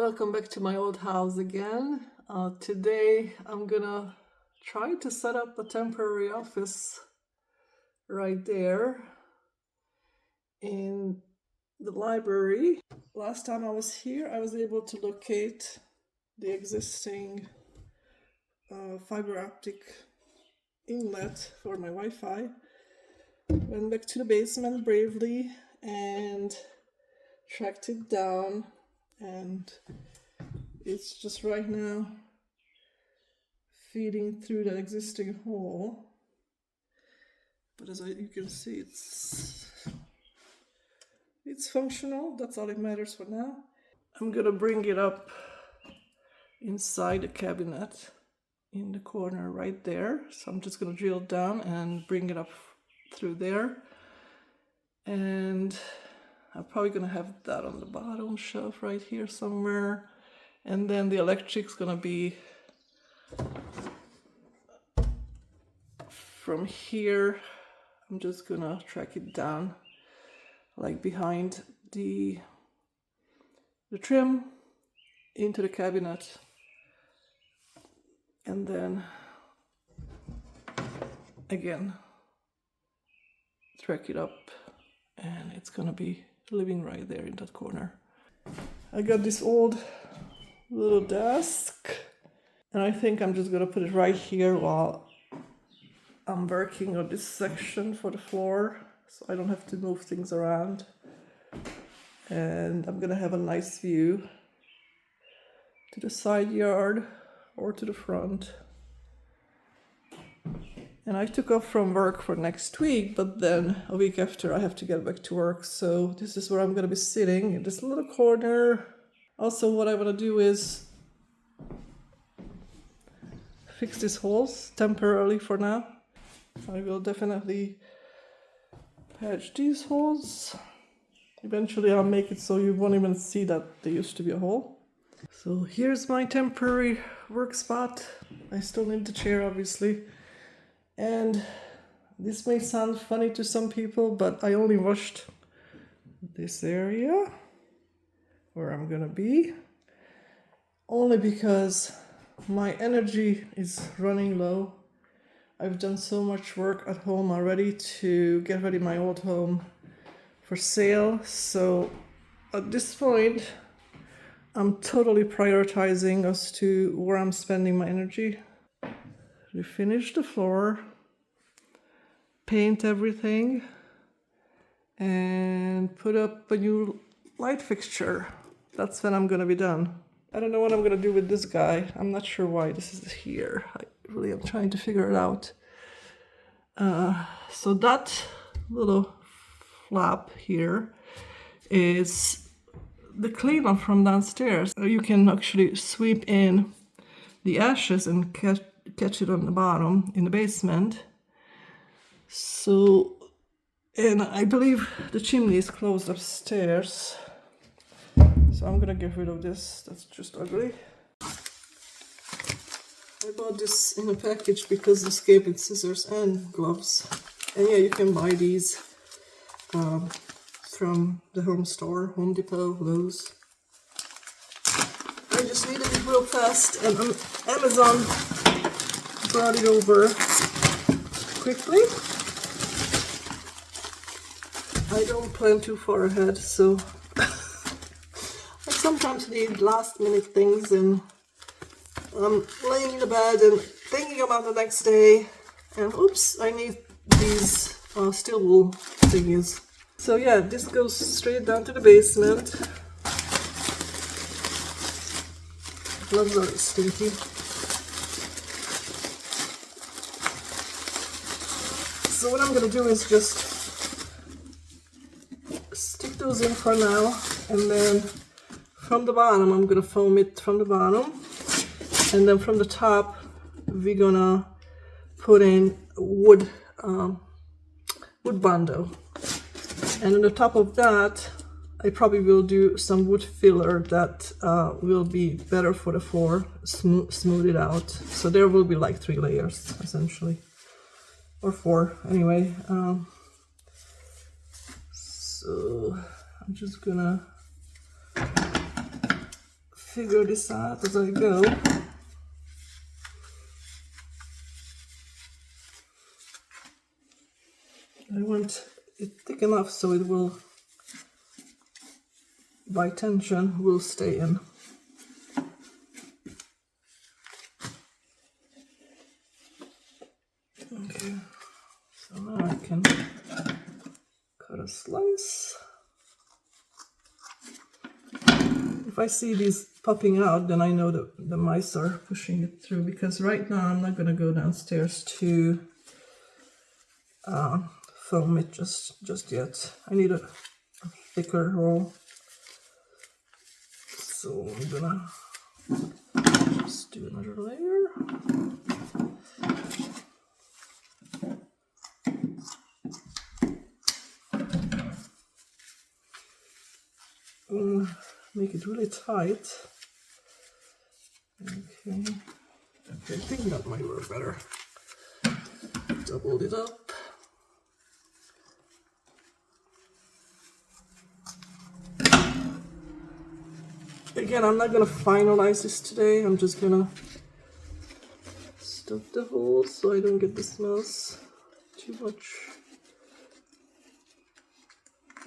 Welcome back to my old house again. Today I'm gonna try to set up a temporary office right there in the library. Last time I was here, I was able to locate the existing fiber optic inlet for my Wi-Fi. Went back to the basement bravely and tracked it down, and it's just right now feeding through that existing hole. But as you can see, it's functional. That's all that matters for now. I'm gonna bring it up inside the cabinet in the corner right there. So I'm just gonna drill down and bring it up through there. And I'm probably gonna have that on the bottom shelf right here somewhere. And then the electric's gonna be from here. I'm just gonna track it down like behind the trim into the cabinet, and then again track it up, and it's gonna be living right there in that corner. I got this old little desk, and I think I'm just gonna put it right here while I'm working on this section for the floor, so I don't have to move things around. And I'm gonna have a nice view to the side yard or to the front. And I took off from work for next week, but then a week after I have to get back to work. So this is where I'm gonna be sitting, in this little corner. Also, what I wanna do is fix these holes temporarily for now. I will definitely patch these holes. Eventually I'll make it so you won't even see that there used to be a hole. So here's my temporary work spot. I still need the chair, obviously. And this may sound funny to some people, but I only washed this area where I'm gonna be, only because my energy is running low. I've done so much work at home already to get ready my old home for sale. So at this point, I'm totally prioritizing as to where I'm spending my energy. Refinish the floor, paint everything, and put up a new light fixture. That's when I'm gonna be done. I don't know what I'm gonna do with this guy. I'm not sure why this is here. I really am trying to figure it out. So that little flap here is the cleanup from downstairs. You can actually sweep in the ashes and catch it on the bottom in the basement. So, and I believe the chimney is closed upstairs. So I'm gonna get rid of this. That's just ugly. I bought this in a package because this came with scissors and gloves. And yeah, you can buy these from the home store, Home Depot, Lowe's. I just needed it real fast, and Amazon brought it over quickly. I don't plan too far ahead, so I sometimes need last minute things, and I'm laying in the bed and thinking about the next day, and oops, I need these steel wool thingies. So yeah, this goes straight down to the basement. Gloves are stinky. So what I'm gonna do is just stick those in for now, and then from the bottom I'm gonna foam it from the bottom, and then from the top we're gonna put in wood bondo, and on the top of that I probably will do some wood filler that will be better for the floor, smooth it out. So there will be like 3 layers essentially, or 4 anyway. So I'm just gonna figure this out as I go. I want it thick enough so it will, by tension, will stay in. Okay, so now I can cut a slice. If I see these popping out, then I know that the mice are pushing it through, because right now I'm not going to go downstairs to foam it just yet. I need a thicker roll. So I'm gonna just do another layer. Make it really tight. Okay, I think that might work better. Doubled it up. Again, I'm not gonna finalize this today. I'm just gonna stuff the holes so I don't get the smells too much.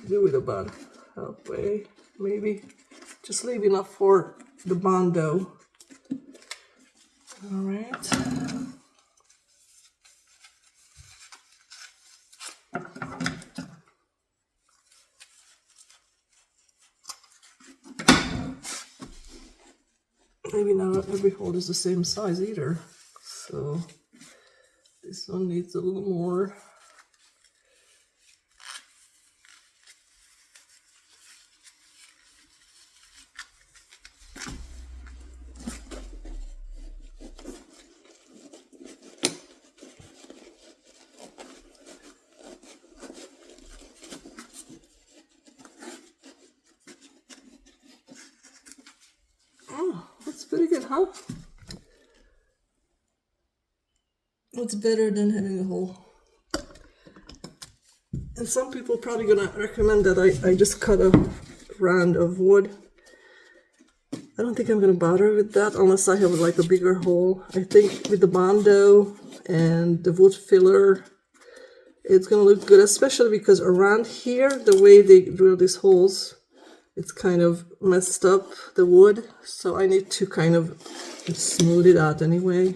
Do it about halfway, maybe. Just leave enough for the Bondo. All right. Maybe not every hole is the same size either, so this one needs a little more. Pretty good, huh? What's better than having a hole? And some people probably gonna recommend that I just cut a round of wood. I don't think I'm gonna bother with that unless I have like a bigger hole. I think with the Bondo and the wood filler, it's gonna look good, especially because around here, the way they drill these holes, it's kind of messed up, the wood, so I need to kind of smooth it out anyway.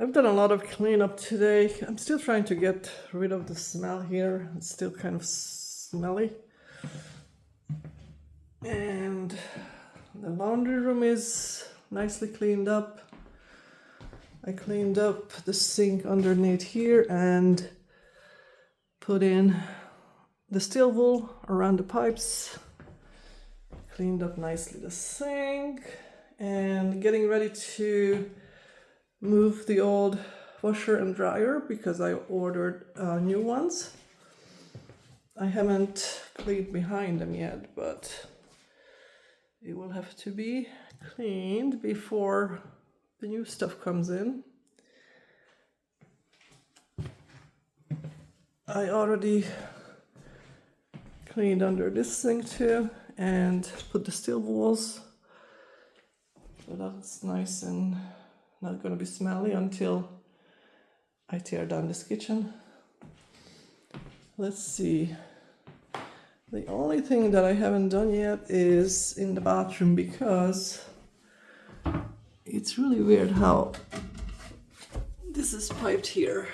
I've done a lot of cleanup today. I'm still trying to get rid of the smell here. It's still kind of smelly. And the laundry room is nicely cleaned up. I cleaned up the sink underneath here and put in the steel wool around the pipes. Cleaned up nicely the sink and getting ready to move the old washer and dryer because I ordered new ones. I haven't cleaned behind them yet, but it will have to be cleaned before the new stuff comes in. I already cleaned under this sink too and put the steel walls, so that's nice and not going to be smelly until I tear down this kitchen. Let's see. The only thing that I haven't done yet is in the bathroom, because it's really weird how this is piped here.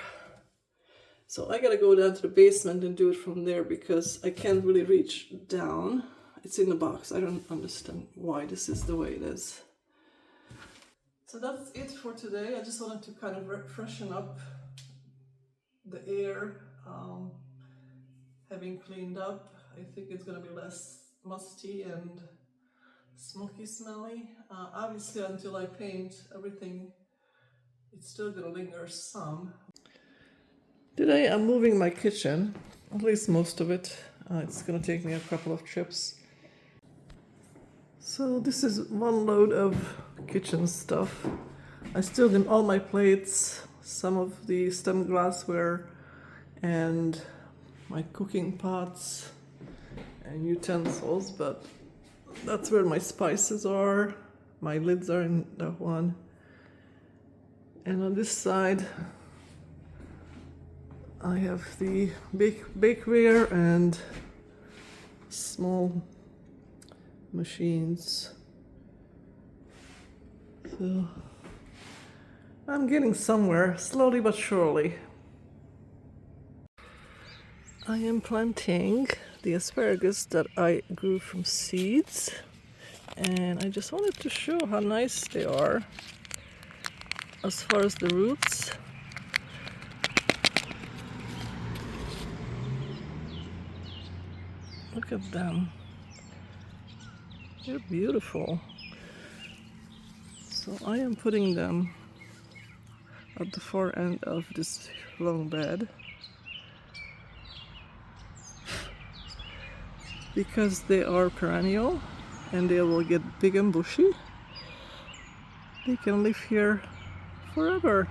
So I gotta go down to the basement and do it from there because I can't really reach down. It's in the box. I don't understand why this is the way it is. So that's it for today. I just wanted to kind of freshen up the air. Having cleaned up, I think it's gonna be less musty and smoky smelly. Obviously until I paint everything, it's still gonna linger some. Today I'm moving my kitchen, at least most of it. It's gonna take me a couple of trips. So this is one load of kitchen stuff. I still did all my plates, some of the stemmed glassware, and my cooking pots and utensils, but that's where my spices are. My lids are in that one. And on this side, I have the bakeware and small machines. So I'm getting somewhere, slowly but surely. I am planting the asparagus that I grew from seeds, and I just wanted to show how nice they are as far as the roots. Look at them. They're beautiful. So I am putting them at the far end of this long bed because they are perennial and they will get big and bushy. They can live here forever.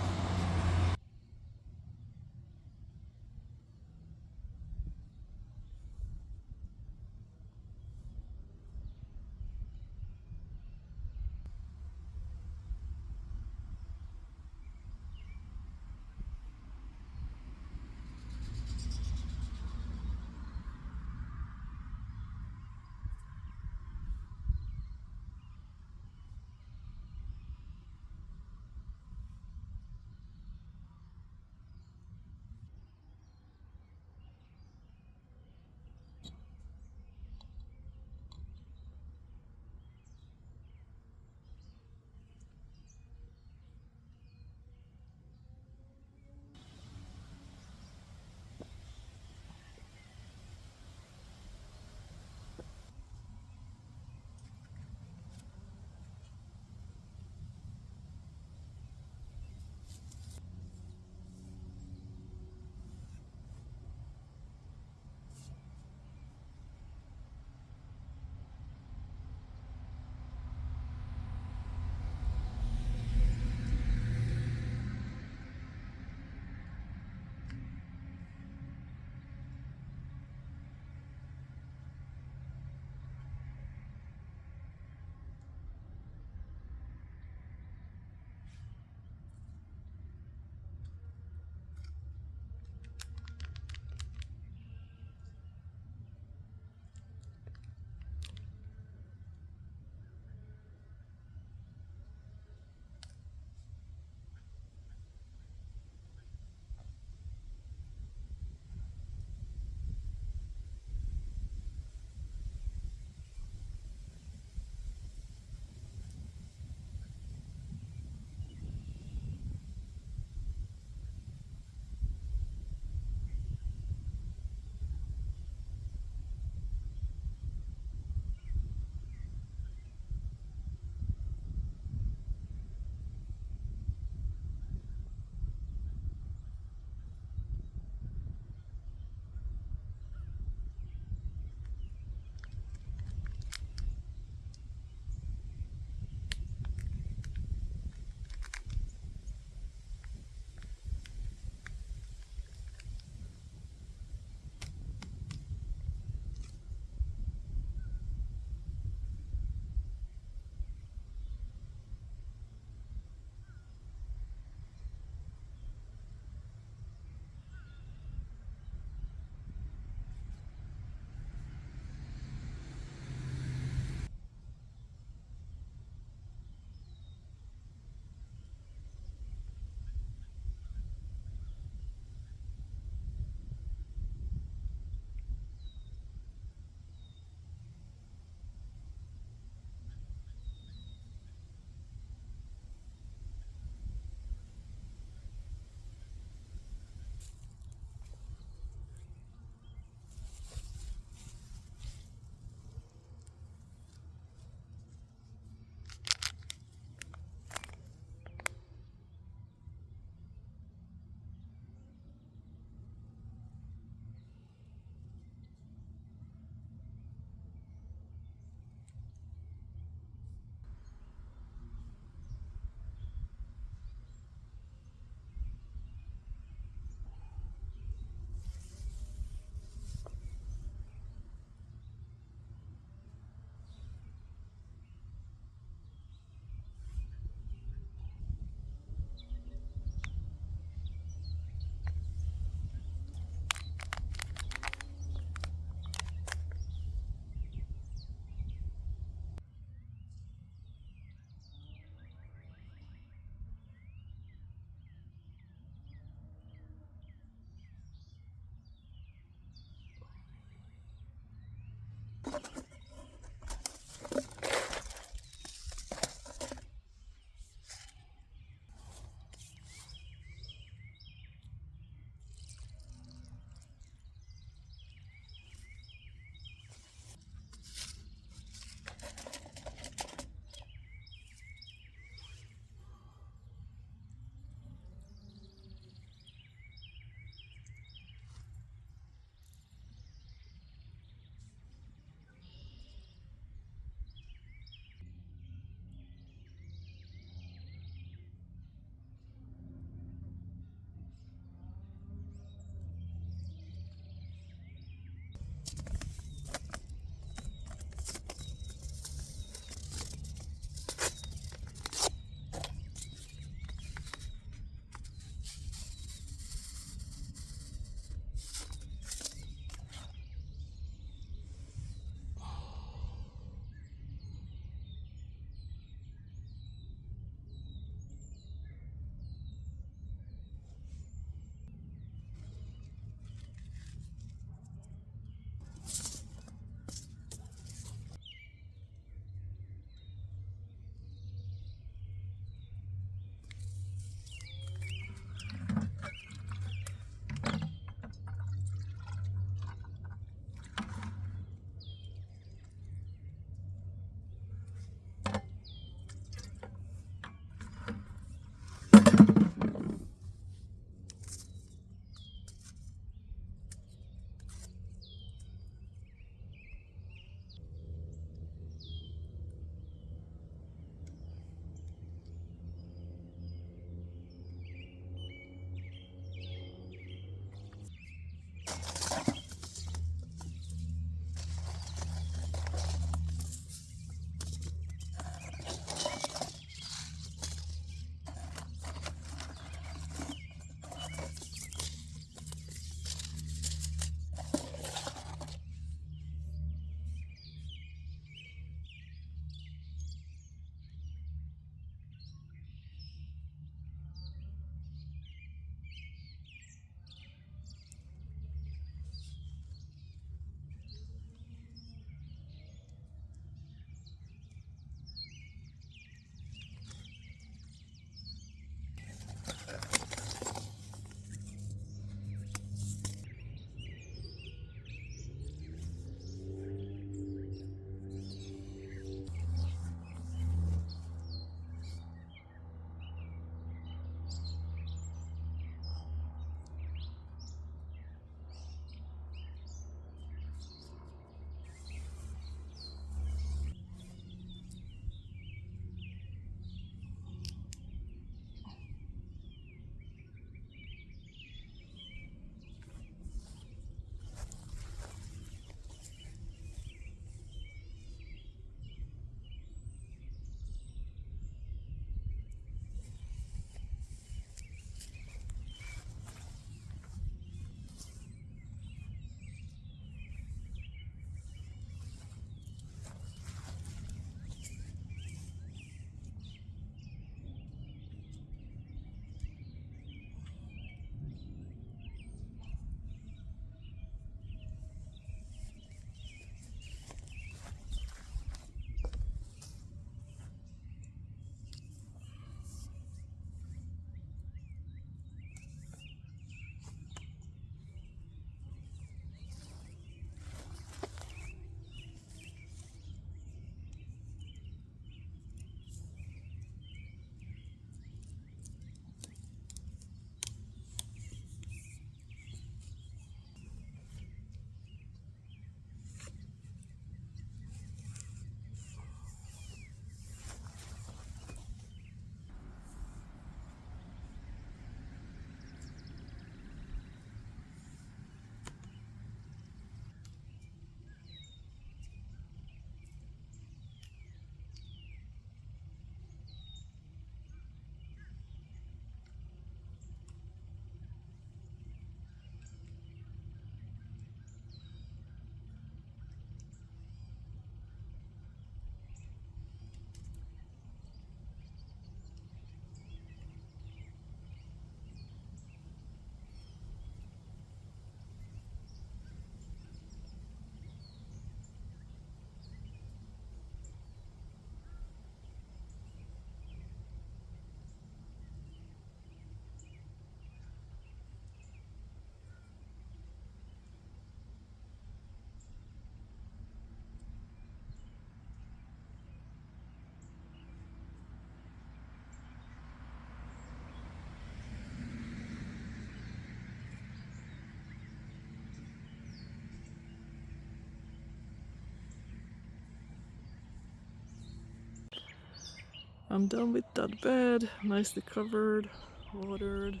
I'm done with that bed, nicely covered, watered.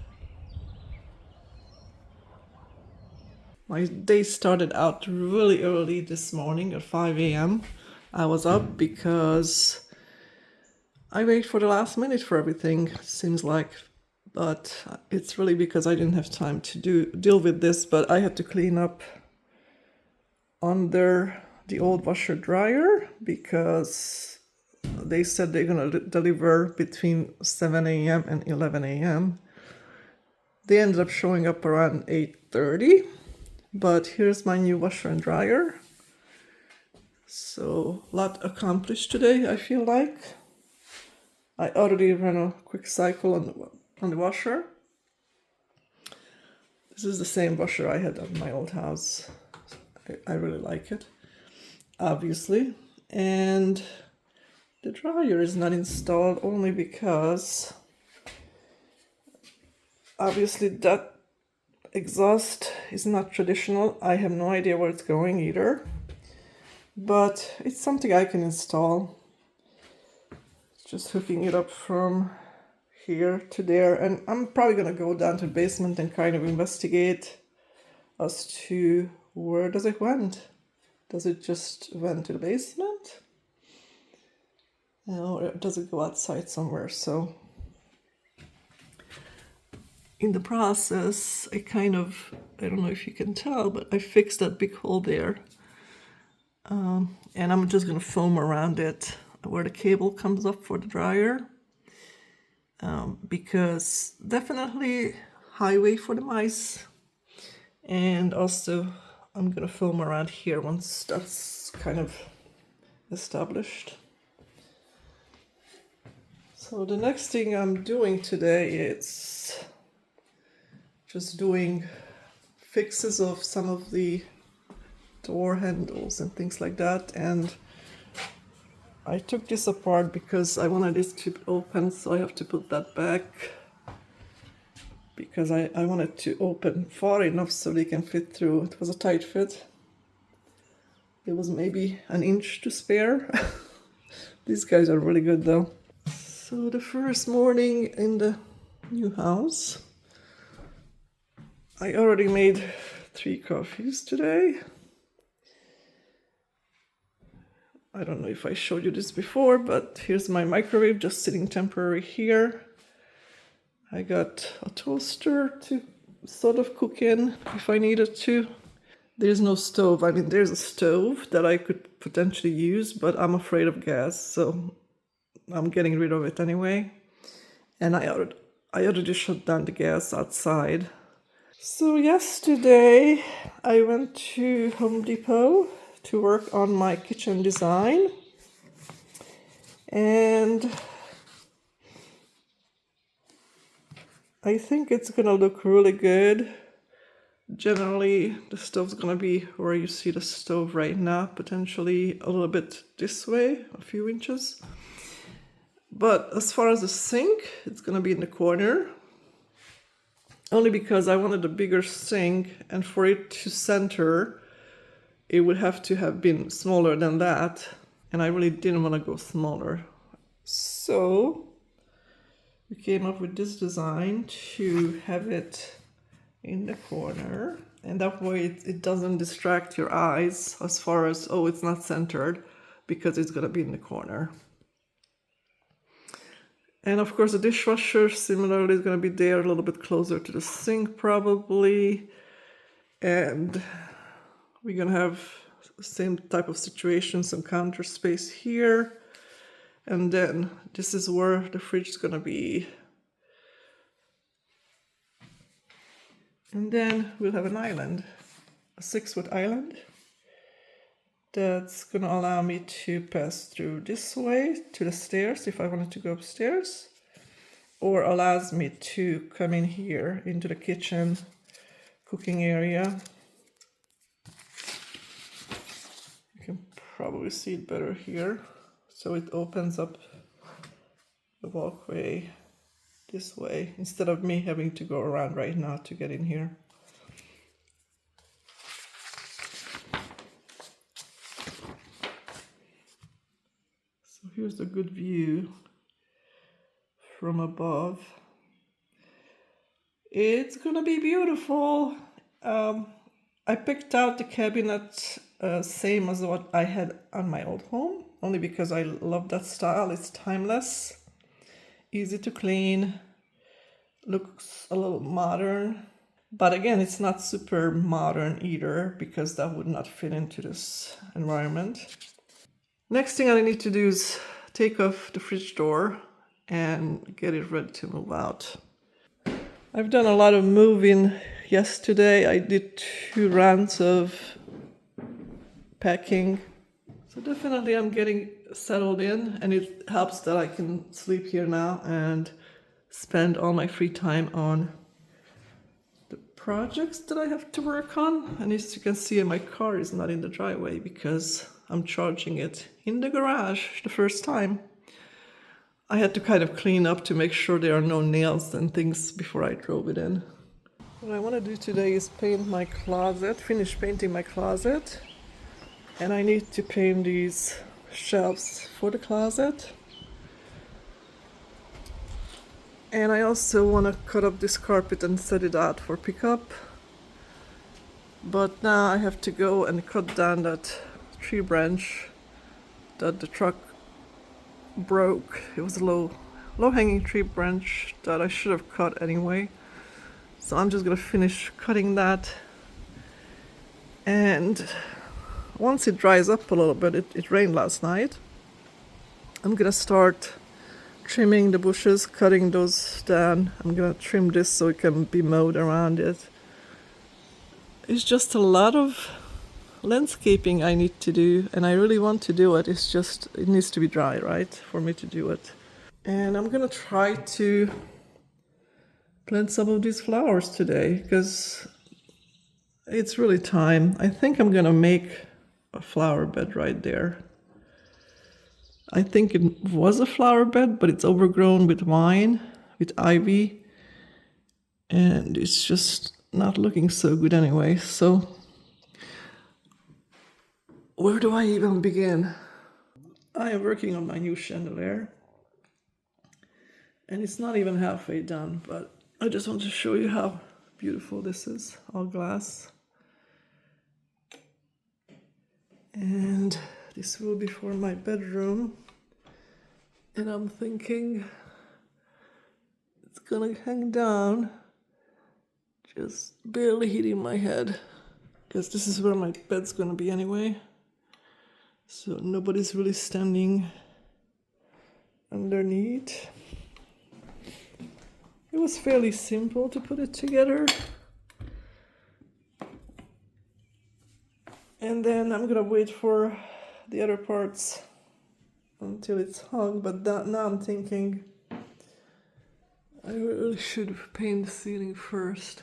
My day started out really early this morning at 5 a.m. I was up because I wait for the last minute for everything, seems like. But it's really because I didn't have time to deal with this, but I had to clean up under the old washer dryer because they said they're gonna deliver between 7 a.m. and 11 a.m. They ended up showing up around 8:30, but here's my new washer and dryer. So a lot accomplished today, I feel like. I already ran a quick cycle on the washer. This is the same washer I had at my old house. I really like it, obviously. And the dryer is not installed only because obviously that exhaust is not traditional. I have no idea where it's going either, but it's something I can install. Just hooking it up from here to there, and I'm probably gonna go down to the basement and kind of investigate as to where does it went. Does it just went to the basement? Or does it go outside somewhere? So in the process, I don't know if you can tell, but I fixed that big hole there. And I'm just gonna foam around it where the cable comes up for the dryer. Because definitely highway for the mice. And also I'm gonna foam around here once that's kind of established. So the next thing I'm doing today is just doing fixes of some of the door handles and things like that. And I took this apart because I wanted this to open, so I have to put that back because I wanted to open far enough so they can fit through. It was a tight fit. It was maybe an inch to spare. These guys are really good though. So the first morning in the new house, I already made 3 coffees today. I don't know if I showed you this before, but here's my microwave just sitting temporary here. I got a toaster to sort of cook in if I needed to. There's no stove. I mean, there's a stove that I could potentially use, but I'm afraid of gas, so I'm getting rid of it anyway. And I already shut down the gas outside. So yesterday I went to Home Depot to work on my kitchen design, and I think it's gonna look really good. Generally the stove's gonna be where you see the stove right now, potentially a little bit this way, a few inches. But as far as the sink, it's gonna be in the corner, only because I wanted a bigger sink, and for it to center it would have to have been smaller than that, and I really didn't want to go smaller. So we came up with this design to have it in the corner, and that way it doesn't distract your eyes as far as, oh, it's not centered, because it's going to be in the corner. And of course the dishwasher similarly is going to be there a little bit closer to the sink probably, and we're going to have the same type of situation, some counter space here, and then this is where the fridge is going to be. And then we'll have an island, a 6-foot island, that's going to allow me to pass through this way to the stairs if I wanted to go upstairs, or allows me to come in here into the kitchen cooking area. You can probably see it better here. So it opens up the walkway this way instead of me having to go around right now to get in here. So here's a good view. from above. It's gonna be beautiful. I picked out the cabinet same as what I had on my old home, only because I love that style. It's timeless, easy to clean, looks a little modern. But again, it's not super modern either, because that would not fit into this environment. Next thing I need to do is take off the fridge door and get it ready to move out. I've done a lot of moving yesterday. I did 2 rounds of packing. So definitely I'm getting settled in, and it helps that I can sleep here now and spend all my free time on the projects that I have to work on. And as you can see, my car is not in the driveway because I'm charging it in the garage the first time. I had to kind of clean up to make sure there are no nails and things before I drove it in. What I want to do today is paint my closet, finish painting my closet. And I need to paint these shelves for the closet. And I also want to cut up this carpet and set it out for pickup. But now I have to go and cut down that tree branch that the truck broke. It was a low-hanging tree branch that I should have cut anyway. So I'm just gonna finish cutting that. And once it dries up a little bit, it rained last night, I'm gonna start trimming the bushes, cutting those down. I'm gonna trim this so it can be mowed around it. It's just a lot of landscaping I need to do, and I really want to do it. It's just, it needs to be dry, right, for me to do it. And I'm gonna try to plant some of these flowers today, because it's really time. I think I'm gonna make a flower bed right there. I think it was a flower bed, but it's overgrown with vine, with ivy, and it's just not looking so good anyway. So where do I even begin? I am working on my new chandelier, and it's not even halfway done, but I just want to show you how beautiful this is, all glass. And this will be for my bedroom. And I'm thinking it's gonna hang down, just barely hitting my head, because this is where my bed's gonna be anyway. So nobody's really standing underneath. It was fairly simple to put it together. And then I'm gonna wait for the other parts until it's hung, but now I'm thinking I really should paint the ceiling first.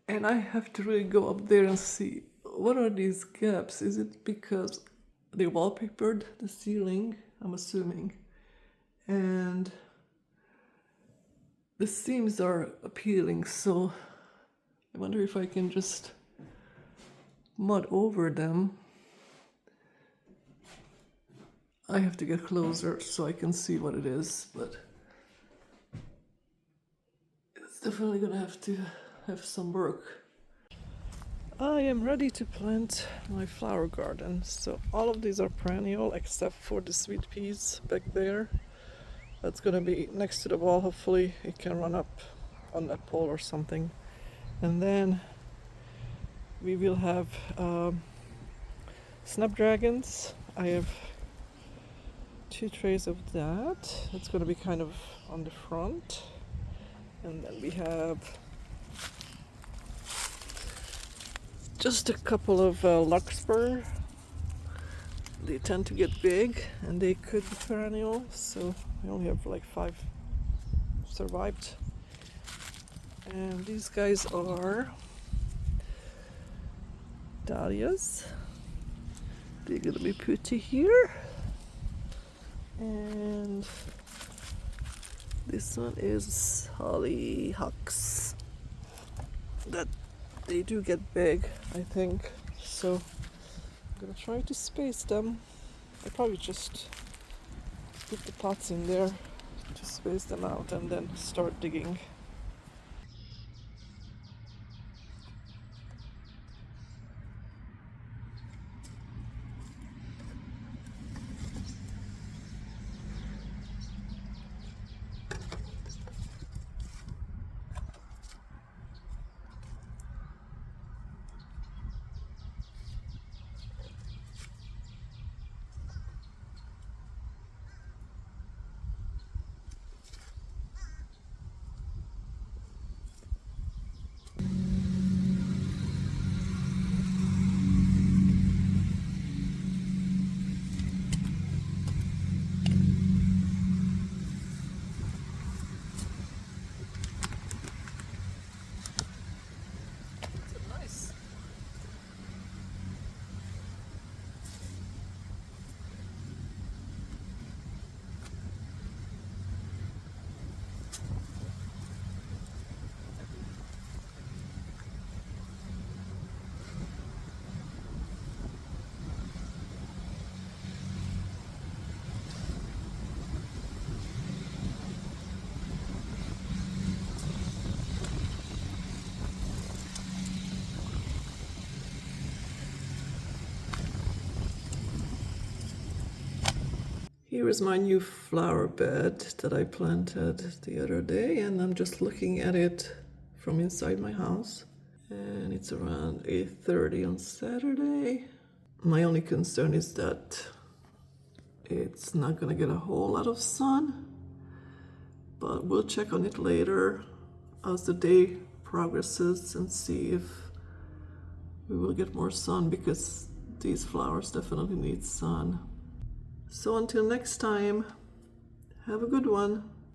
And I have to really go up there and see, what are these gaps? Is it because they wallpapered the ceiling? I'm assuming. And the seams are appealing, so I wonder if I can just mud over them. I have to get closer so I can see what it is, but it's definitely gonna have to have some work. I am ready to plant my flower garden. So all of these are perennial except for the sweet peas back there. That's gonna be next to the wall. Hopefully it can run up on that pole or something. And then we will have snapdragons. I have 2 trays of that. It's gonna be kind of on the front. And then we have just a couple of larkspur. They tend to get big and they could be perennial, so I only have like 5 survived. And these guys are dahlias. They're gonna be put here. And this one is hollyhocks. That they do get big, I think. So I'm gonna try to space them. I probably just put the pots in there to space them out and then start digging. Nice. Here is my new flower bed that I planted the other day, and I'm just looking at it from inside my house. And it's around 8:30 on Saturday. My only concern is that it's not gonna get a whole lot of sun, but we'll check on it later as the day progresses and see if we will get more sun, because these flowers definitely need sun. So until next time, have a good one.